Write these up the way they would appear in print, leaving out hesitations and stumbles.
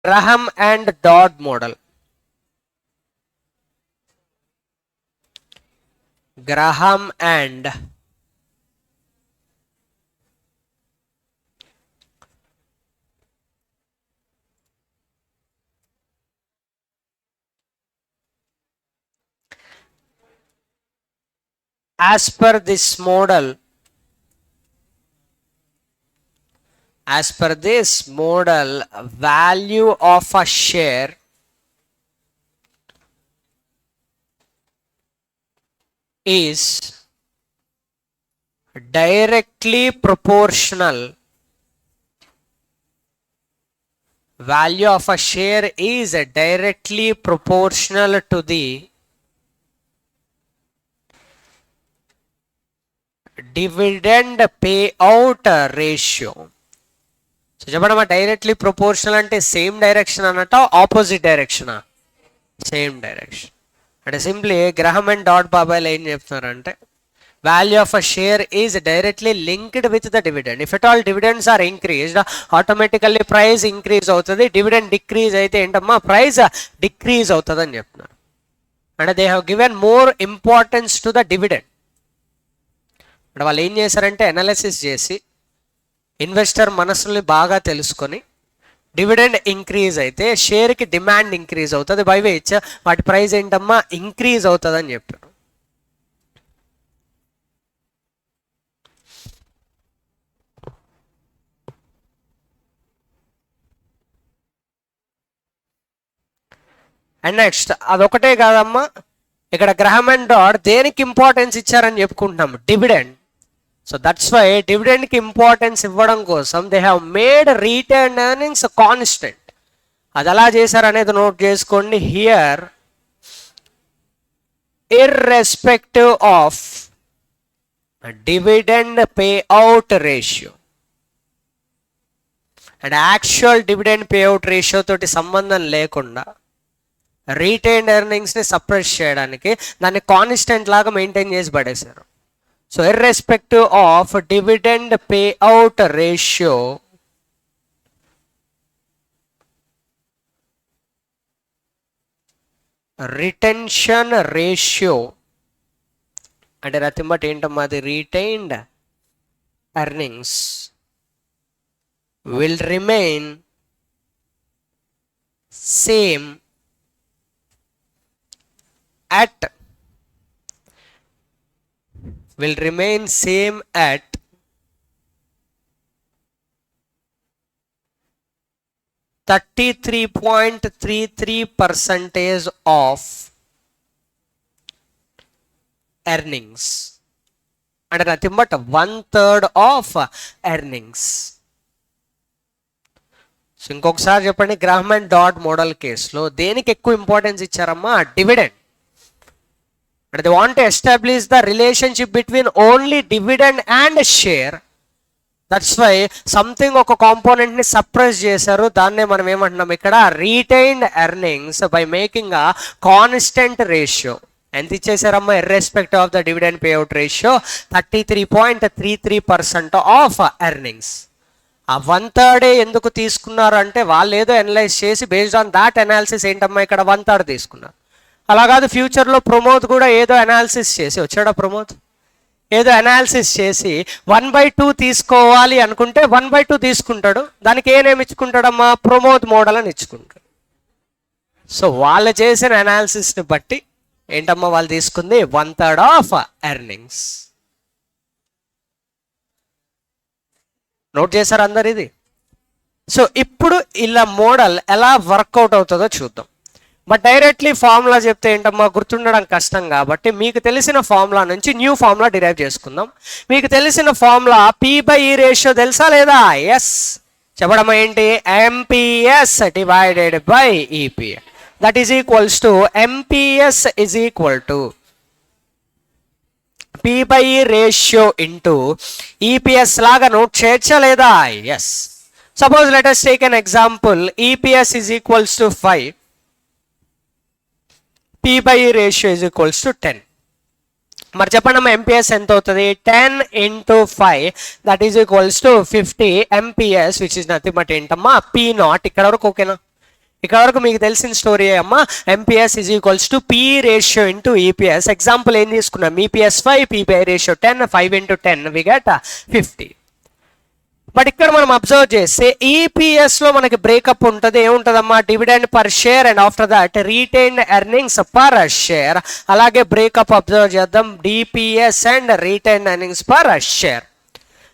Graham and Dodd model. Graham and as per this model, value of a share is directly proportional. Value of a share is directly proportional to the dividend payout ratio. So చెప్పడమ్మా, directly proportional అంటే same direction అన్నట్ట, opposite డైరెక్షనా? Same direction. అంటే simply Graham and Dodd బాబాయ్లు ఏం చెప్తున్నారంటే value of a share is directly linked with the dividend. If at all dividends are increased, automatically price increase అవుతుంది. dividend decrease అయితే ఏంటమ్మా, price decrease అవుతుంది అని చెప్తున్నారు. అంటే they have given more importance to the dividend. అంటే వాళ్ళు ఏం చేశారంటే అనాలిసిస్ చేసి ఇన్వెస్టర్ మనసుల్ని బాగా తెలుసుకొని డివిడెండ్ ఇంక్రీజ్ అయితే షేర్కి డిమాండ్ ఇంక్రీజ్ అవుతుంది, బై విచ్ వాటి ప్రైస్ ఏంటమ్మా ఇంక్రీజ్ అవుతుంది అని చెప్పారు. అండ్ నెక్స్ట్ అదొకటే కాదమ్మా, ఇక్కడ గ్రహం అండ్ డాడ్ దేనికి ఇంపార్టెన్స్ ఇచ్చారని చెప్పుకుంటున్నాం, డివిడెండ్. సో దట్స్ వై డివిడెండ్కి ఇంపార్టెన్స్ ఇవ్వడం కోసం they have made retained earnings constant. అది ఎలా చేశారనేది నోట్ చేసుకోండి. Here irrespective of dividend payout ratio, and actual dividend payout ratio తోటి సంబంధం లేకుండా రీటైన్డ్ ఎర్నింగ్స్ని సప్రెస్ చేయడానికి దాన్ని కాన్స్టెంట్ లాగా మెయింటైన్ చేసి పడేశారు. So irrespective of dividend payout ratio, retention ratio అంటే నథింగ్ బట్ ఏంటమ్మా, అది retained earnings will remain same at 33.33% of earnings, and nothing but 1/3 of earnings. So ఇంకొకసారి చెప్పండి, గ్రాహం అండ్ డాట్ మోడల్ కేసులో దేనికి ఎక్కువ ఇంపార్టెన్స్ ఇచ్చారమ్మా, dividend. And they want to establish the relationship between only dividend and share. That's why something ఒక component ని suppress చేశారు. దాన్నే మనం ఏమంటున్నాం ఇక్కడ, retained earnings by making a constant ratio. ఎంత ఇచ్చేసారమ్మా, irrespective of the dividend payout ratio 33.33% of earnings. ఆ 1/3 ఎందుకు తీసుకున్నారు అంటే వాళ్ళు ఏదో అనలైజ్ చేసి బేస్డ్ ఆన్ దాట్ అనాలిసిస్ ఏంటమ్మా ఇక్కడ 1/3 తీసుకున్నారు. అలా కాదు, ఫ్యూచర్లో ప్రమోద్ కూడా ఏదో అనాలిసిస్ చేసి వచ్చాడా, ప్రమోద్ ఏదో అనాలిసిస్ చేసి 1/2 తీసుకోవాలి అనుకుంటే 1/2 తీసుకుంటాడు. దానికి ఏమేమి ఇచ్చుకుంటాడమ్మా, ప్రమోద్ మోడల్ అని ఇచ్చుకుంటాడు. సో వాళ్ళు చేసిన అనాలిసిస్ని బట్టి ఏంటమ్మా వాళ్ళు తీసుకుంది 1/3 ఆఫ్ ఎర్నింగ్స్. నోట్ చేశారు అందరు ఇది. సో ఇప్పుడు ఇలా మోడల్ ఎలా వర్కౌట్ అవుతుందో చూద్దాం. బట్ డైరెక్ట్లీ ఫార్ములా చెప్తే ఏంటమ్మా గుర్తుండడం కష్టం, కాబట్టి మీకు తెలిసిన ఫార్ములా నుంచి న్యూ ఫార్ములా డిరైవ్ చేసుకుందాం. మీకు తెలిసిన ఫార్ములా P/E రేషియో తెలుసా లేదా? ఎస్, చెప్పడం ఏంటి, MPS divided by EPS, that is equals to MPS is equal to P/E ratio into EPS లాగా నోట్ చేయొచ్చా లేదా? Yes. Suppose let us take an example. EPS is equals to 5, P/E ratio is equals to 10. మరి చెప్పండి అమ్మా MPS ఎంత అవుతుంది? 10 into 5 that is equals to 50 MPS which is nothing but ఏంటమ్మా P naught. ఇక్కడ వరకు ఓకేనా? ఇక్కడ వరకు మీకు తెలిసిన స్టోరీ అమ్మా. MPS is equals to P ratio into EPS. Example ఏం తీసుకున్నాం? EPS 5, P by ratio 10, 5 into 10 we get 50. But ఇక్కడ మనం అబ్జర్వ్ చేస్తే ఈపీఎస్ లో మనకి బ్రేకప్ ఉంటుంది. ఏముంటుందమ్మా? Dividend per share and after that retained earnings per share. అలాగే బ్రేకప్ అబ్జర్వ్ చేద్దాం, DPS and retained earnings per share.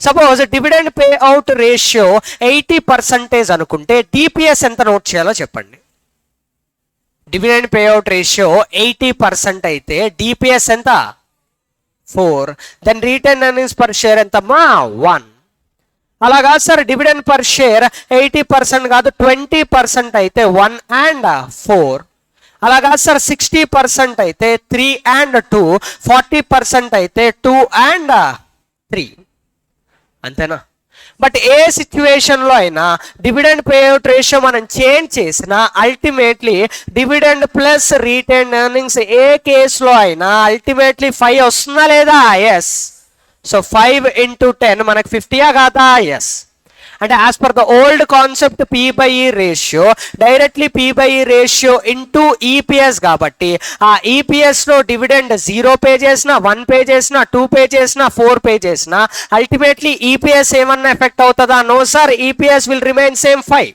Suppose dividend pay out ratio 80% అనుకుంటే డిపిఎస్ ఎంత నోట్ చేయాలో చెప్పండి. డివిడెండ్ పే అవుట్ రేషియో 80% అయితే డిపిఎస్ ఎంత? 4. Then retained earnings per share ఎంతమ్మా? 1. అలాగా సార్ డివిడెండ్ పర్ షేర్ 80% కాదు 20% అయితే 1 and 4. అలాగా సార్ 60% అయితే 3 and 2, 40% అయితే 2 and 3. అంతేనా? బట్ ఏ సిచ్యువేషన్లో అయినా డివిడెండ్ పేఅవుట్ రేషియో మనం చేంజ్ చేసినా ultimately dividend plus retain earnings ఏ కేసులో అయినా అల్టిమేట్లీ 5 వస్తుందా లేదా? ఎస్. సో 5 into 10 మనకు 50 కాదా? ఎస్. అంటే as per the old concept P by E ratio directly P by E ratio into EPS కాబట్టి ఆ ఈపీఎస్లో డివిడెండ్ 0 పే చేసినా, 1 పే చేసినా, 2 పే చేసినా, 4 పే చేసినా అల్టిమేట్లీ ఈపీఎస్ ఏమన్నా ఎఫెక్ట్ అవుతుందా? No sir, EPS will remain same 5.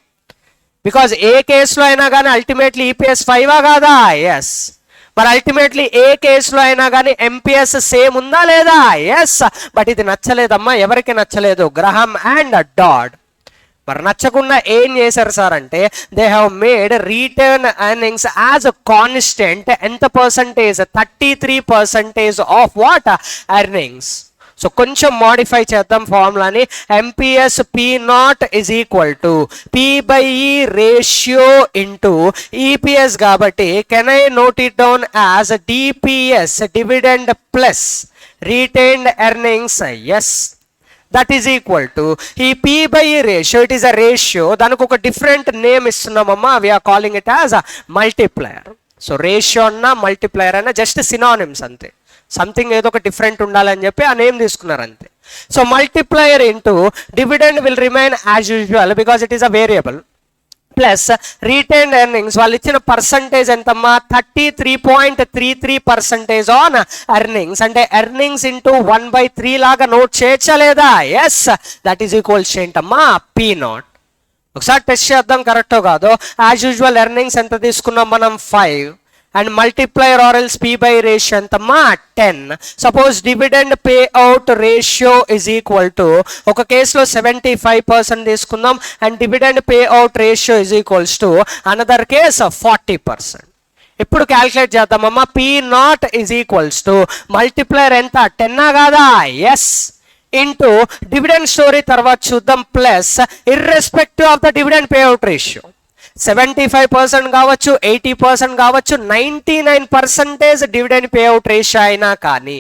Because ఏ కేసులో అయినా కానీ అల్టిమేట్లీ ఈపీఎస్ 5 కాదా? ఎస్. మరి అల్టిమేట్లీ ఏ కేసులో అయినా కానీ ఎంపీఎస్ సేమ్ ఉందా లేదా? ఎస్. బట్ ఇది నచ్చలేదమ్మా. ఎవరికి నచ్చలేదు? గ్రహం అండ్ డాడ్. మరి నచ్చకుండా ఏం చేశారు సార్ అంటే they have made return earnings as a constant. ఎంత percentage? 33% of what? Earnings. So కొంచెం మాడిఫై చేద్దాం ఫార్ములాని. MPS P not is equal to P by E ratio into EPS కాబట్టి can I note it down as DPS dividend plus retained earnings? Yes. That is equal to E P by E ratio. It is a ratio, దానికి ఒక different name ఇస్తున్నామమ్మా. We are calling it as a multiplier. So ratio అన్నా multiplier అన్నా just synonyms అంతే. Something ఏదో ఒక different ఉండాలని చెప్పి ఆ నేమ్ తీసుకున్నారు అంతే. So multiplier into dividend will remain as usual because it is a variable plus retained earnings వాళ్ళు ఇచ్చిన పర్సంటేజ్ ఎంతమ్మా? 33.33% ఆన్ ఎర్నింగ్స్. అంటే ఎర్నింగ్స్ ఇంటూ 1/3 లాగా నోట్ చేయొచ్చా లేదా? ఎస్. దట్ ఈస్ ఈక్వల్స్ ఏంటమ్మా? P not. ఒకసారి టెస్ట్ చేద్దాం కరెక్టో కాదో. యాజ్ యూజువల్ ఎర్నింగ్స్ ఎంత తీసుకున్నాం మనం? 5. And multiplier or else P by ratio ఎంతమ్మా? 10. Suppose dividend pay out ratio is equal to ఒక కేసులో 75% తీసుకుందాం and dividend pay out ratio is equals to another case 40%. ఇప్పుడు క్యాల్కులేట్ చేద్దామమ్మా. P not is equals to multiplier ఎంత? 10 కాదా? Yes. Into dividend story తర్వాత చూద్దాం plus irrespective of the dividend pay out ratio 75% కావచ్చు, 80% కావచ్చు, 99% డివిడెండ్ పే అవుట్ రేషియో అయినా కానీ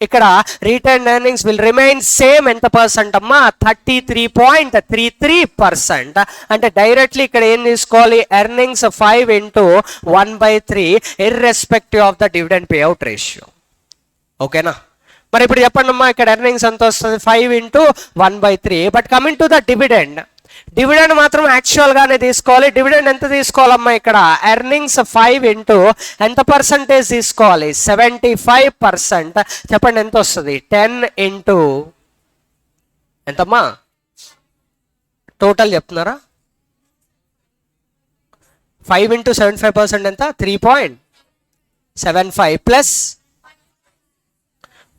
ఇక్కడ retain earnings will remain same. ఎంత పర్సెంట్ అమ్మా? 33.33%. అంటే డైరెక్ట్లీ ఇక్కడ ఏం తీసుకోవాలి? Earnings 5 into 1/3 irrespective of the dividend pay out ratio. ఓకేనా? మరి ఇప్పుడు చెప్పండి అమ్మా, ఇక్కడ ఎర్నింగ్స్ ఎంత వస్తుంది? 5 into 1/3. But coming to the dividend, dividend మాత్రం యాక్చువల్గానే తీసుకోవాలి. డివిడెండ్ ఎంత తీసుకోవాలమ్మా? ఇక్కడ ఎర్నింగ్స్ 5 into ఎంత పర్సంటేజ్ తీసుకోవాలి? 75%. చెప్పండి ఎంత వస్తుంది? 10 into ఎంతమ్మా? టోటల్ చెప్తున్నారా? 5 into 75% ఎంత? 3.75 ప్లస్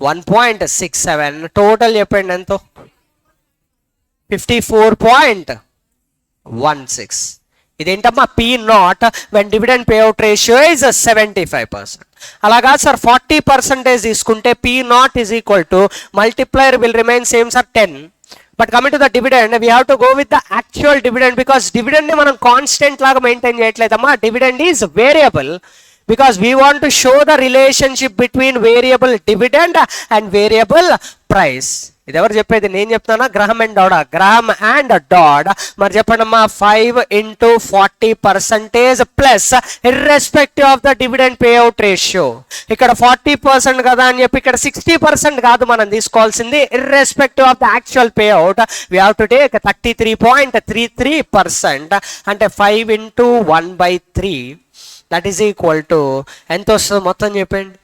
1.67. టోటల్ చెప్పండి ఎంతో? 54.16. ఇదేంటమ్మా? P not when dividend pay out ratio is 75%. అలాగా సార్ 40% తీసుకుంటే P not is equal to multiplier will remain same sir 10. But coming to the dividend we have to go with the actual dividend because dividend ని మనం constant లాగా maintain చేయట్లేదమ్మా. Dividend is variable because we want to show the relationship between variable dividend and variable price. ఇది ఎవరు చెప్పేది? నేను చెప్తానా? గ్రహం అండ్ డాడ్. గ్రహం అండ్ డాడ్. మరి చెప్పండి అమ్మా, 5 into 40% plus irrespective of the dividend payout ratio. ఇక్కడ 40% కదా అని చెప్పి ఇక్కడ 60% కాదు మనం తీసుకోవాల్సింది. Irrespective of the actual payout we have to take 33.33%. అంటే 5 into 1/3 that is equal to ఎంత వస్తుంది మొత్తం చెప్పండి?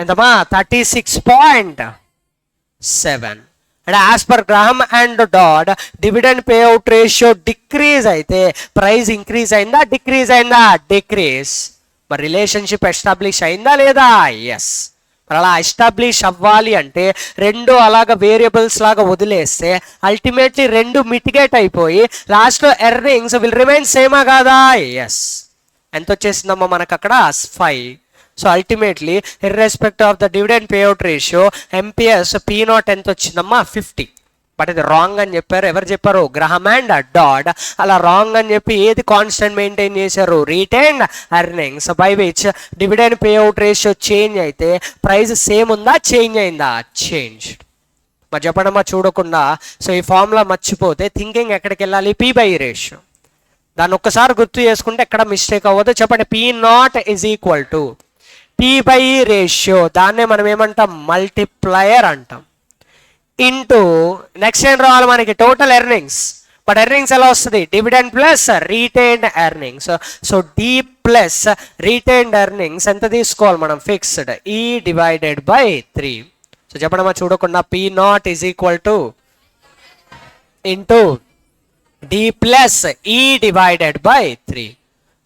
ఎంతమా? 36.7. అంటే యాజ్ పర్ గ్రహం and dad dividend payout ratio decrease అయితే ప్రైస్ ఇంక్రీజ్ అయిందా, డిక్రీజ్ అయిందా? డిక్రీజ్. మరి రిలేషన్షిప్ ఎస్టాబ్లిష్ అయిందా లేదా? ఎస్. మరి అలా ఎస్టాబ్లిష్ అవ్వాలి అంటే రెండు అలాగ వేరియబుల్స్ లాగా వదిలేస్తే అల్టిమేట్లీ రెండు మిటిగేట్ అయిపోయి లాస్ట్లో ఎర్నింగ్స్ విల్ రిమైన్ సేమా కాదా? ఎస్. ఎంత వచ్చేసిందమ్మా మనకు అక్కడ? 5. So ultimately irrespective of the dividend payout ratio MPS P0 ఎంత వచ్చిందమ్మా? 50. బట్ ఇది రాంగ్ అని చెప్పారు. ఎవరు చెప్పారు? గ్రహం అండ్ డాడ్. అలా రాంగ్ అని చెప్పి ఏది కాన్స్టెంట్ మెయింటైన్ చేశారు? Retained earnings by which dividend payout ratio change అయితే ప్రైస్ సేమ్ ఉందా, చేంజ్ అయిందా? చేంజ్. మరి చెప్పడమ్మా చూడకుండా. సో ఈ ఫార్ములా మర్చిపోతే థింకింగ్ ఎక్కడికి వెళ్ళాలి? P/E ratio. దాన్ని ఒక్కసారి గుర్తు చేసుకుంటే ఎక్కడ మిస్టేక్ అవ్వదు. చెప్పండి, P0 is equal to P/E ratio. దాన్నే మనం ఏమంటాం? మల్టిప్లయర్ అంటాం. ఇంటూ నెక్స్ట్ ఏం రావాలి మనకి? Total earnings. బట్ ఎర్నింగ్స్ ఎలా వస్తుంది? Dividend plus retained earnings. So D plus retained earnings ఎంత తీసుకోవాలి మనం? Fixed. E divided by 3. So చెప్పడమా చూడకుండా P0 is equal to into D plus E divided by 3.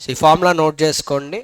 So ఈ ఫార్ములా నోట్ చేసుకోండి.